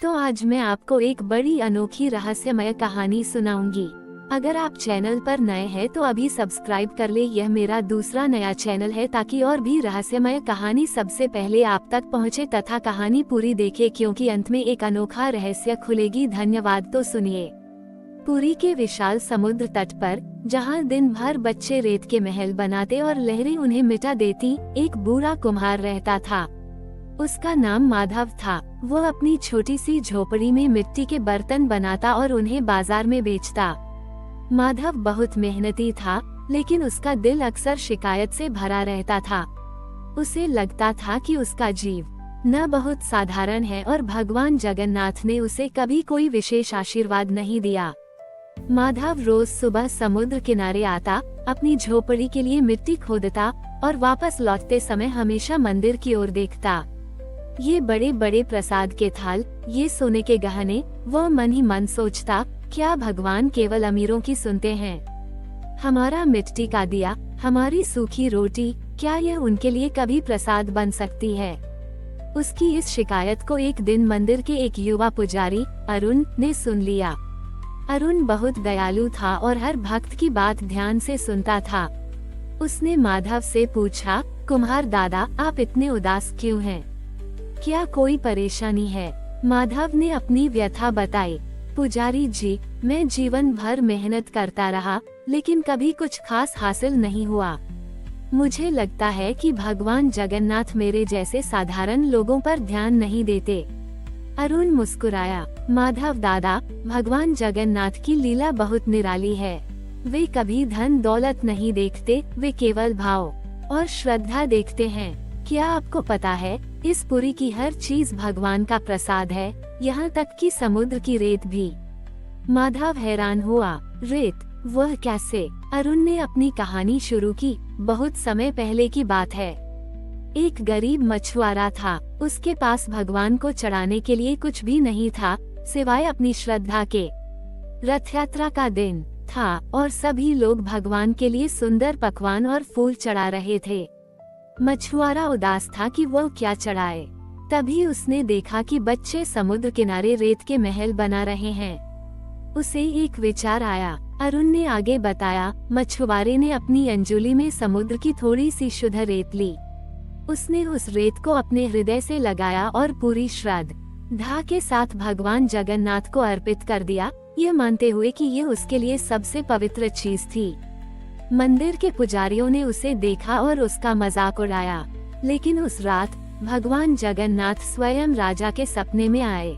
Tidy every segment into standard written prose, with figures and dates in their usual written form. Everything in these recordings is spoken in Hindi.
तो आज मैं आपको एक बड़ी अनोखी रहस्यमय कहानी सुनाऊंगी। अगर आप चैनल पर नए हैं तो अभी सब्सक्राइब कर ले। यह मेरा दूसरा नया चैनल है ताकि और भी रहस्यमय कहानी सबसे पहले आप तक पहुंचे तथा कहानी पूरी देखे, क्योंकि अंत में एक अनोखा रहस्य खुलेगी। धन्यवाद। तो सुनिए। पुरी के विशाल समुद्र तट पर, जहां दिन भर बच्चे रेत के महल बनाते और लहरें उन्हें मिटा देती, एक बूढ़ा कुम्हार रहता था। उसका नाम माधव था। वो अपनी छोटी सी झोपड़ी में मिट्टी के बर्तन बनाता और उन्हें बाजार में बेचता। माधव बहुत मेहनती था, लेकिन उसका दिल अक्सर शिकायत से भरा रहता था। उसे लगता था कि उसका जीव न बहुत साधारण है और भगवान जगन्नाथ ने उसे कभी कोई विशेष आशीर्वाद नहीं दिया। माधव रोज सुबह समुद्र किनारे आता, अपनी झोपड़ी के लिए मिट्टी खोदता और वापस लौटते समय हमेशा मंदिर की ओर देखता। ये बड़े बड़े प्रसाद के थाल, ये सोने के गहने, वो मन ही मन सोचता, क्या भगवान केवल अमीरों की सुनते हैं? हमारा मिट्टी का दिया, हमारी सूखी रोटी, क्या यह उनके लिए कभी प्रसाद बन सकती है? उसकी इस शिकायत को एक दिन मंदिर के एक युवा पुजारी अरुण ने सुन लिया। अरुण बहुत दयालु था और हर भक्त की बात ध्यान से सुनता था। उसने माधव से पूछा, कुम्हार दादा, आप इतने उदास क्यों हैं? क्या कोई परेशानी है? माधव ने अपनी व्यथा बताई। पुजारी जी, मैं जीवन भर मेहनत करता रहा, लेकिन कभी कुछ खास हासिल नहीं हुआ। मुझे लगता है कि भगवान जगन्नाथ मेरे जैसे साधारण लोगों पर ध्यान नहीं देते। अरुण मुस्कुराया। माधव दादा, भगवान जगन्नाथ की लीला बहुत निराली है। वे कभी धन दौलत नहीं देखते, वे केवल भाव और श्रद्धा देखते हैं। क्या आपको पता है, इस पुरी की हर चीज भगवान का प्रसाद है, यहाँ तक कि समुद्र की रेत भी। माधव हैरान हुआ। रेत? वह कैसे? अरुण ने अपनी कहानी शुरू की। बहुत समय पहले की बात है। एक गरीब मछुआरा था। उसके पास भगवान को चढ़ाने के लिए कुछ भी नहीं था, सिवाय अपनी श्रद्धा के। रथ यात्रा का दिन था और सभी लोग भगवान के लिए सुंदर पकवान और फूल चढ़ा रहे थे। मछुआरा उदास था कि वह क्या चढ़ाए। तभी उसने देखा कि बच्चे समुद्र किनारे रेत के महल बना रहे हैं। उसे एक विचार आया। अरुण ने आगे बताया, मछुआरे ने अपनी अंजुली में समुद्र की थोड़ी सी शुद्ध रेत ली। उसने उस रेत को अपने हृदय से लगाया और पूरी श्रद्धा के साथ भगवान जगन्नाथ को अर्पित कर दिया, ये मानते हुए कि ये उसके लिए सबसे पवित्र चीज थी। मंदिर के पुजारियों ने उसे देखा और उसका मजाक उड़ाया, लेकिन उस रात भगवान जगन्नाथ स्वयं राजा के सपने में आए।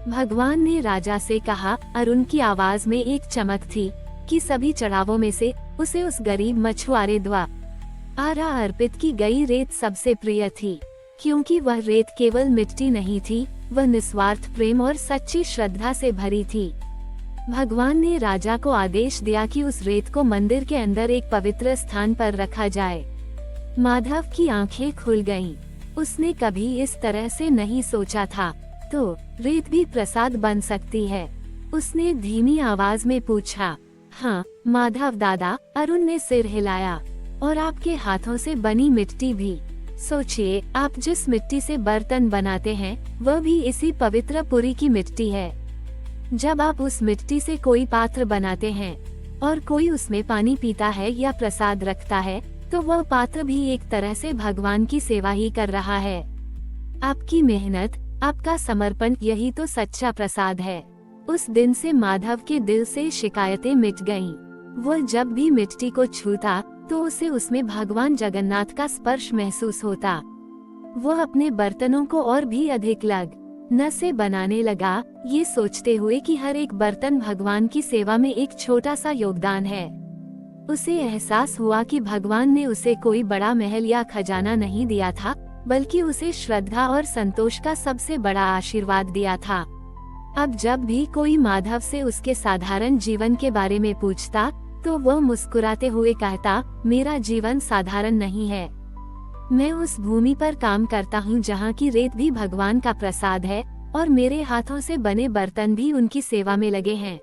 भगवान ने राजा से कहा, अरुण की आवाज में एक चमक थी कि सभी चढ़ावों में से उसे उस गरीब मछुआरे द्वारा अर्पित की गई रेत सबसे प्रिय थी, क्योंकि वह रेत केवल मिट्टी नहीं थी, वह निस्वार्थ प्रेम और सच्ची श्रद्धा से भरी थी। भगवान ने राजा को आदेश दिया कि उस रेत को मंदिर के अंदर एक पवित्र स्थान पर रखा जाए। माधव की आंखें खुल गईं। उसने कभी इस तरह से नहीं सोचा था। तो रेत भी प्रसाद बन सकती है? उसने धीमी आवाज में पूछा। हाँ माधव दादा, अरुण ने सिर हिलाया। और आपके हाथों से बनी मिट्टी भी। सोचिए, आप जिस मिट्टी से बर्तन बनाते हैं, वह भी इसी पवित्र पुरी की मिट्टी है। जब आप उस मिट्टी से कोई पात्र बनाते हैं और कोई उसमें पानी पीता है या प्रसाद रखता है, तो वह पात्र भी एक तरह से भगवान की सेवा ही कर रहा है। आपकी मेहनत, आपका समर्पण, यही तो सच्चा प्रसाद है। उस दिन से माधव के दिल से शिकायतें मिट गईं। वह जब भी मिट्टी को छूता तो उसे उसमें भगवान जगन्नाथ का स्पर्श महसूस होता। वह अपने बर्तनों को और भी अधिक लगन से बनाने लगा, ये सोचते हुए कि हर एक बर्तन भगवान की सेवा में एक छोटा सा योगदान है। उसे एहसास हुआ कि भगवान ने उसे कोई बड़ा महल या खजाना नहीं दिया था, बल्कि उसे श्रद्धा और संतोष का सबसे बड़ा आशीर्वाद दिया था। अब जब भी कोई माधव से उसके साधारण जीवन के बारे में पूछता, तो वह मुस्कुराते हुए कहता, मेरा जीवन साधारण नहीं है। मैं उस भूमि पर काम करता हूँ जहाँ की रेत भी भगवान का प्रसाद है और मेरे हाथों से बने बर्तन भी उनकी सेवा में लगे हैं।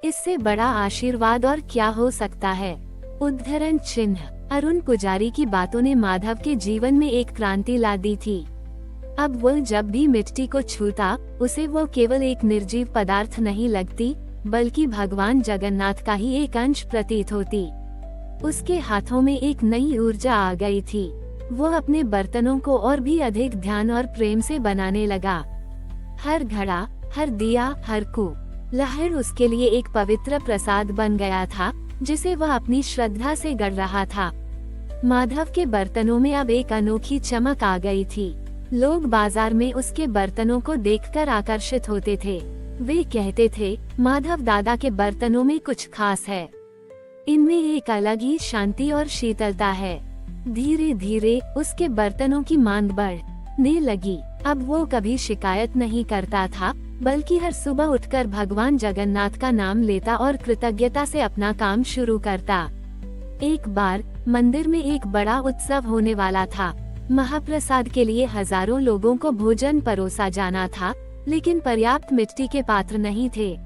इससे बड़ा आशीर्वाद और क्या हो सकता है? उद्धरण चिन्ह। अरुण पुजारी की बातों ने माधव के जीवन में एक क्रांति ला दी थी। अब वह जब भी मिट्टी को छूता, उसे वो केवल एक निर्जीव पदार्थ नहीं लगती, बल्कि भगवान जगन्नाथ का ही एक अंश प्रतीत होती। उसके हाथों में एक नई ऊर्जा आ गई थी। वो अपने बर्तनों को और भी अधिक ध्यान और प्रेम से बनाने लगा। हर घड़ा, हर दिया, हर लहर उसके लिए एक पवित्र प्रसाद बन गया था, जिसे वह अपनी श्रद्धा से गढ़ रहा था। माधव के बर्तनों में अब एक अनोखी चमक आ गई थी। लोग बाजार में उसके बर्तनों को देखकर आकर्षित होते थे। वे कहते थे, माधव दादा के बर्तनों में कुछ खास है। इनमें एक अलग ही शांति और शीतलता है। धीरे धीरे उसके बर्तनों की मांग बढ़ने लगी। अब वो कभी शिकायत नहीं करता था, बल्कि हर सुबह उठकर भगवान जगन्नाथ का नाम लेता और कृतज्ञता से अपना काम शुरू करता। एक बार मंदिर में एक बड़ा उत्सव होने वाला था। महाप्रसाद के लिए हजारों लोगों को भोजन परोसा जाना था, लेकिन पर्याप्त मिट्टी के पात्र नहीं थे।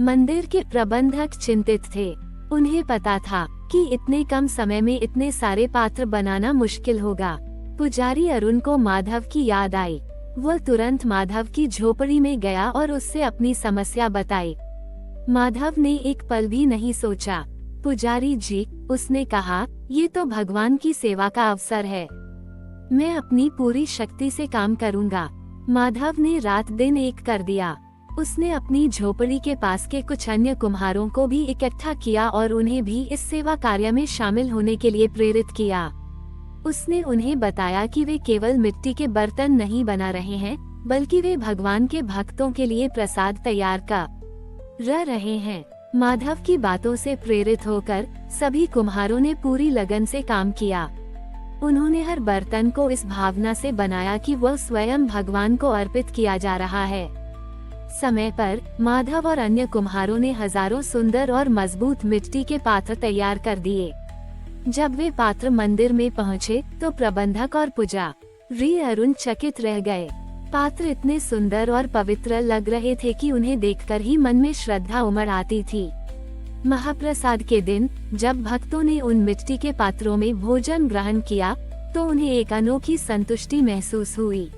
मंदिर के प्रबंधक चिंतित थे। उन्हें पता था कि इतने कम समय में इतने सारे पात्र बनाना मुश्किल होगा। पुजारी अरुण को माधव की याद आई। वह तुरंत माधव की झोपड़ी में गया और उससे अपनी समस्या बताई। माधव ने एक पल भी नहीं सोचा। पुजारी जी, उसने कहा, ये तो भगवान की सेवा का अवसर है। मैं अपनी पूरी शक्ति से काम करूँगा। माधव ने रात दिन एक कर दिया। उसने अपनी झोपड़ी के पास के कुछ अन्य कुम्हारों को भी इकट्ठा किया और उन्हें भी इस सेवा कार्य में शामिल होने के लिए प्रेरित किया। उसने उन्हें बताया कि वे केवल मिट्टी के बर्तन नहीं बना रहे हैं, बल्कि वे भगवान के भक्तों के लिए प्रसाद तैयार कर रहे हैं। माधव की बातों से प्रेरित होकर सभी कुम्हारों ने पूरी लगन से काम किया। उन्होंने हर बर्तन को इस भावना से बनाया कि वह स्वयं भगवान को अर्पित किया जा रहा है। समय पर माधव और अन्य कुम्हारों ने हजारों सुंदर और मजबूत मिट्टी के पात्र तैयार कर दिए। जब वे पात्र मंदिर में पहुँचे तो प्रबंधक और पुजारी अरुण चकित रह गए। पात्र इतने सुंदर और पवित्र लग रहे थे कि उन्हें देखकर ही मन में श्रद्धा उमड़ आती थी। महाप्रसाद के दिन जब भक्तों ने उन मिट्टी के पात्रों में भोजन ग्रहण किया, तो उन्हें एक अनोखी संतुष्टि महसूस हुई।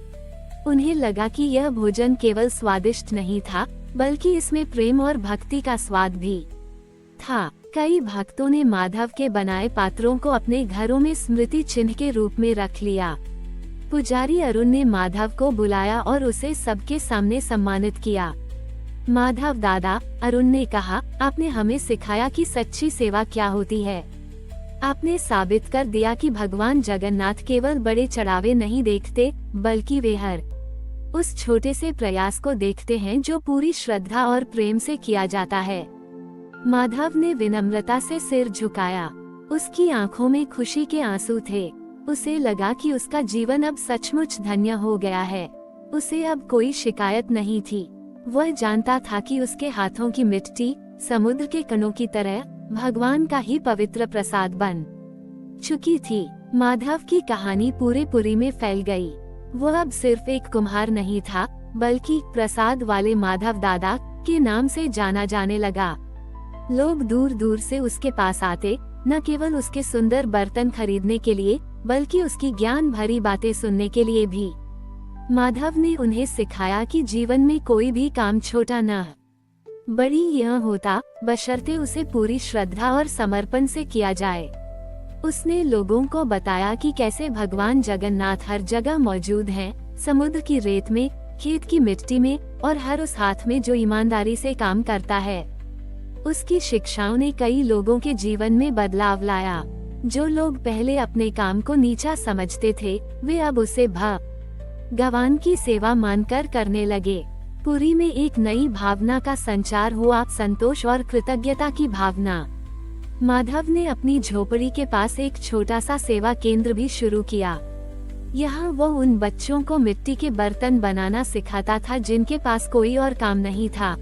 उन्हें लगा कि यह भोजन केवल स्वादिष्ट नहीं था, बल्कि इसमें प्रेम और भक्ति का स्वाद भी था। कई भक्तों ने माधव के बनाए पात्रों को अपने घरों में स्मृति चिन्ह के रूप में रख लिया। पुजारी अरुण ने माधव को बुलाया और उसे सबके सामने सम्मानित किया। माधव दादा, अरुण ने कहा, आपने हमें सिखाया कि सच्ची सेवा क्या होती है। आपने साबित कर दिया कि भगवान जगन्नाथ केवल बड़े चढ़ावे नहीं देखते, बल्कि वे हर उस छोटे से प्रयास को देखते हैं जो पूरी श्रद्धा और प्रेम से किया जाता है। माधव ने विनम्रता से सिर झुकाया। उसकी आंखों में खुशी के आंसू थे। उसे लगा कि उसका जीवन अब सचमुच धन्य हो गया है। उसे अब कोई शिकायत नहीं थी। वह जानता था कि उसके हाथों की मिट्टी समुद्र के कणों की तरह भगवान का ही पवित्र प्रसाद बन चुकी थी। माधव की कहानी पूरे पुरी में फैल गई। वह अब सिर्फ एक कुम्हार नहीं था, बल्कि प्रसाद वाले माधव दादा के नाम से जाना जाने लगा। लोग दूर दूर से उसके पास आते, न केवल उसके सुंदर बर्तन खरीदने के लिए, बल्कि उसकी ज्ञान भरी बातें सुनने के लिए भी। माधव ने उन्हें सिखाया कि जीवन में कोई भी काम छोटा न बड़ी यह होता, बशर्ते उसे पूरी श्रद्धा और समर्पण से किया जाए। उसने लोगों को बताया कि कैसे भगवान जगन्नाथ हर जगह मौजूद हैं, समुद्र की रेत में, खेत की मिट्टी में और हर उस हाथ में जो ईमानदारी से काम करता है। उसकी शिक्षाओं ने कई लोगों के जीवन में बदलाव लाया। जो लोग पहले अपने काम को नीचा समझते थे, वे अब उसे भगवान की सेवा मानकर करने लगे। पुरी में एक नई भावना का संचार हुआ, संतोष और कृतज्ञता की भावना। माधव ने अपनी झोपड़ी के पास एक छोटा सा सेवा केंद्र भी शुरू किया। यहाँ वो उन बच्चों को मिट्टी के बर्तन बनाना सिखाता था जिनके पास कोई और काम नहीं था।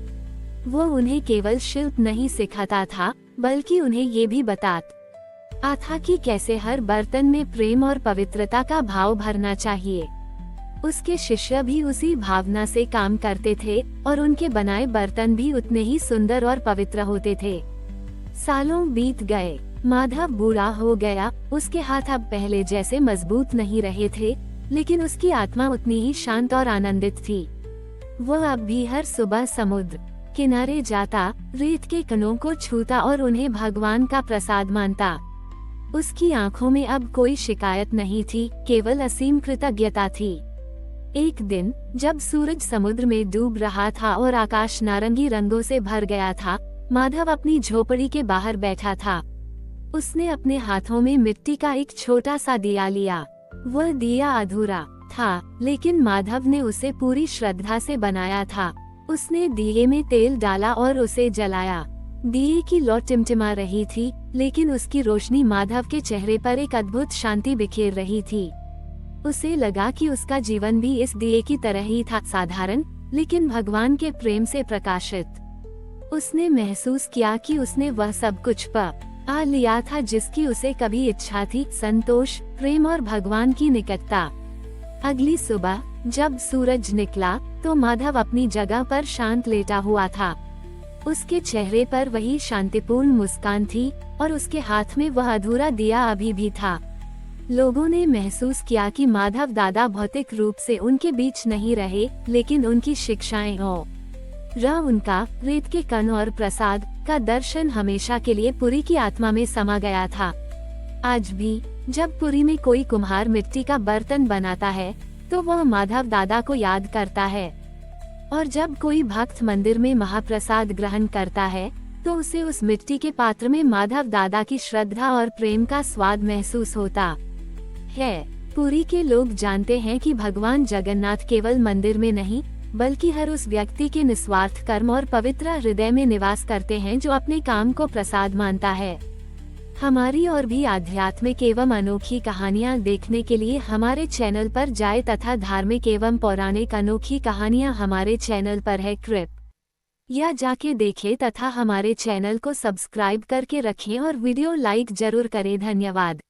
वो उन्हें केवल शिल्प नहीं सिखाता था, बल्कि उन्हें ये भी बताता था कि कैसे हर बर्तन में प्रेम और पवित्रता का भाव भरना चाहिए। उसके शिष्य भी उसी भावना से काम करते थे और उनके बनाए बर्तन भी उतने ही सुंदर और पवित्र होते थे। सालों बीत गए। माधव बूढ़ा हो गया। उसके हाथ अब पहले जैसे मजबूत नहीं रहे थे, लेकिन उसकी आत्मा उतनी ही शांत और आनंदित थी। वह अब भी हर सुबह समुद्र किनारे जाता, रेत के कणों को छूता और उन्हें भगवान का प्रसाद मानता। उसकी आंखों में अब कोई शिकायत नहीं थी, केवल असीम कृतज्ञता थी। एक दिन जब सूरज समुद्र में डूब रहा था और आकाश नारंगी रंगों से भर गया था, माधव अपनी झोपड़ी के बाहर बैठा था। उसने अपने हाथों में मिट्टी का एक छोटा सा दिया लिया। वह दिया अधूरा था, लेकिन माधव ने उसे पूरी श्रद्धा से बनाया था। उसने दिए में तेल डाला और उसे जलाया। दिए की लौ टिमटिमा रही थी, लेकिन उसकी रोशनी माधव के चेहरे पर एक अद्भुत शांति बिखेर रही थी। उसे लगा कि उसका जीवन भी इस दिए की तरह ही था, साधारण लेकिन भगवान के प्रेम से प्रकाशित। उसने महसूस किया कि उसने वह सब कुछ पा लिया था जिसकी उसे कभी इच्छा थी, संतोष, प्रेम और भगवान की निकटता। अगली सुबह जब सूरज निकला तो माधव अपनी जगह पर शांत लेटा हुआ था। उसके चेहरे पर वही शांतिपूर्ण मुस्कान थी और उसके हाथ में वह अधूरा दिया अभी भी था। लोगों ने महसूस किया कि माधव दादा भौतिक रूप से उनके बीच नहीं रहे, लेकिन उनकी शिक्षाएं और उनका रेत के कण और प्रसाद का दर्शन हमेशा के लिए पुरी की आत्मा में समा गया था। आज भी जब पुरी में कोई कुम्हार मिट्टी का बर्तन बनाता है तो वह माधव दादा को याद करता है, और जब कोई भक्त मंदिर में महाप्रसाद ग्रहण करता है तो उसे उस मिट्टी के पात्र में माधव दादा की श्रद्धा और प्रेम का स्वाद महसूस होता है। पुरी के लोग जानते हैं कि भगवान जगन्नाथ केवल मंदिर में नहीं, बल्कि हर उस व्यक्ति के निस्वार्थ कर्म और पवित्र हृदय में निवास करते हैं जो अपने काम को प्रसाद मानता है। हमारी और भी आध्यात्मिक एवं अनोखी कहानियाँ देखने के लिए हमारे चैनल पर जाएं तथा धार्मिक एवं पौराणिक अनोखी कहानियाँ हमारे चैनल पर है कृपया जाके देखें तथा हमारे चैनल को सब्सक्राइब करके रखें और वीडियो लाइक जरूर करें। धन्यवाद।